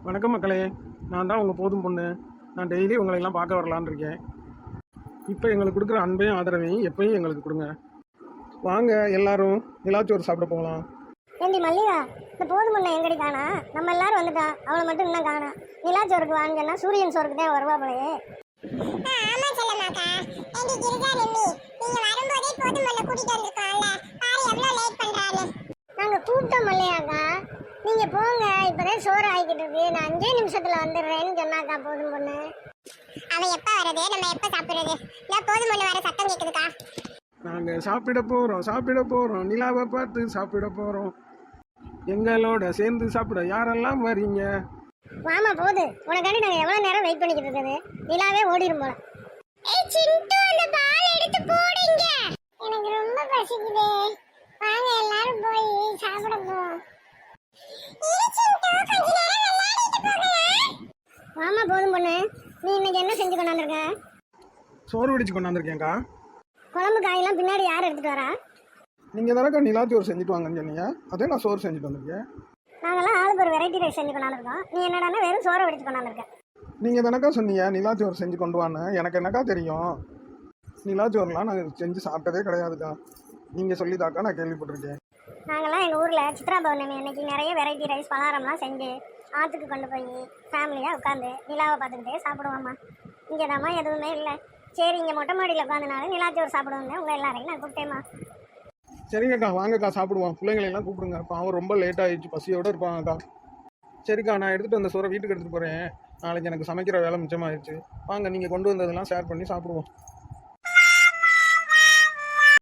வணக்கம் மக்களே. நான் தான் உங்கள் போதும் பொண்ணு. நான் டெய்லி உங்களை எல்லாம் பார்க்க வரலான்னு இருக்கேன். இப்போ எங்களுக்கு கொடுக்குற அன்பையும் ஆதரவையும் எப்பயும் எங்களுக்கு கொடுங்க. வாங்க எல்லாரும் நிலாச்சோறு சாப்பிட போகலாம். ஏண்டி மல்லிகா, இந்த போதும் பொண்ணை எங்கடி காணா? நம்ம எல்லாரும் வந்துட்டான், அவளை மட்டும் இன்னும் காணா. நிலாச்சோறுக்கு வாங்கன்னா சூரியன் சோறுக்கு தான் வருவா போலயே. ஆமா செல்லமாக்கா. ஏண்டி கிருஜா நிம்மி, நீங்க வரும்போதே போதும் பொண்ணை கூட்டிட்டு வந்திருக்கோம்ல, பாரு எவ்வளவு லேட் பண்றான்னு. நாங்க கூப்பிட்டோம் மல்லிகாக்கா, நீங்க போங்க, இப்பதான் சோறு ஆகிக்கிட்டு இருக்கு, நான் 5 நிமிஷத்துல வந்துடுறேன்னு சொன்னாக்கா போதும் பொண்ணு. அவன் எப்ப வரது, நம்ம எப்ப சாப்பிடுறது? நான் போதும் பொண்ணு வர சத்தம் கேக்குதுக்கா. நாங்கள் சாப்பிட போகிறோம் நிலாவை பார்த்து சாப்பிட போகிறோம். எங்களோட சேர்ந்து சாப்பிட யாரெல்லாம் வரீங்க? வாமா போது, உனக்காண்டி நாங்க எவ்வளவு நேரம் வெயிட் பண்ணிக்கிட்டு இருக்குது. நிலாவே ஓடிரும் போல. ஏய் சிண்டு, அந்த பால் எடுத்து போடுங்க. எனக்கு ரொம்ப பசிக்குது, வாங்க எல்லாரும் போய் சாப்பிட போவோம். இரு சிண்டு, கொஞ்ச நேரம் விளையாடிட்டு போகலாம். வாமா போதும் பொண்ணு, நீ இன்னைக்கு என்ன செஞ்சு கொண்டாந்துருக்க? சோறு வடிச்சு கொண்டாந்துருக்கேன்க்கா. குழம்பு காயெல்லாம் பின்னாடி யார் எடுத்துட்டு வரா? நீங்கள் தானக்கா நிலாச்சோறு செஞ்சுட்டு வாங்கன்னு சொன்னீங்க, அதே நான் சோறு செஞ்சுட்டு வந்திருக்கேன். நாங்கெல்லாம் ஆளுக்கு ஒரு வெரைட்டி ரைஸ் செஞ்சு கொண்டாந்துருக்கோம். நீ என்னடானா வெறும் சோறை வடிச்சு கொண்டாந்துருக்க. நீங்கள் தானக்கா சொன்னீங்க நிலாச்சோறு செஞ்சு கொண்டு வான்னு. எனக்கு என்னக்கா தெரியும்? நிலாச்சோறுலாம் நாங்கள் செஞ்சு சாப்பிட்டதே கிடையாதுக்கா. நீங்கள் சொல்லிதாக்கா நான் கேள்விப்பட்டிருக்கேன். நாங்கெல்லாம் எங்கள் ஊரில் சித்ரா பௌர்ணமி அன்னைக்கு நிறைய வெரைட்டி ரைஸ் பலகாரம்லாம் செஞ்சு ஆற்றுக்கு கொண்டு போய் ஃபேமிலியாக உட்காந்து நிலாவை பார்த்துக்கிட்டே சாப்பிடுவோம்மா. இங்கே தாம்மா எதுவுமே இல்லை. சரி, இங்கே மொட்டை மாடியில் உட்காந்துனாலும் நிலாச்சோறு சாப்பிடுவோங்க. உங்கள் எல்லாரையும் நான் கூப்பிட்டேம்மா. சரிங்கக்கா, வாங்கக்கா சாப்பிடுவோம். பிள்ளைங்களெல்லாம் கூப்பிடுங்க, பாவம் ரொம்ப லேட் ஆகிடுச்சு, பசியோடு இருப்பாங்கக்கா. சரிக்கா, நான் எடுத்துகிட்டு வந்த சோறை வீட்டுக்கு எடுத்துகிட்டு போகிறேன். நாளைக்கு எனக்கு சமைக்கிற வேலை மிச்சமாகிடுச்சு. வாங்க, நீங்கள் கொண்டு வந்ததெல்லாம் ஷேர் பண்ணி சாப்பிடுவோம்.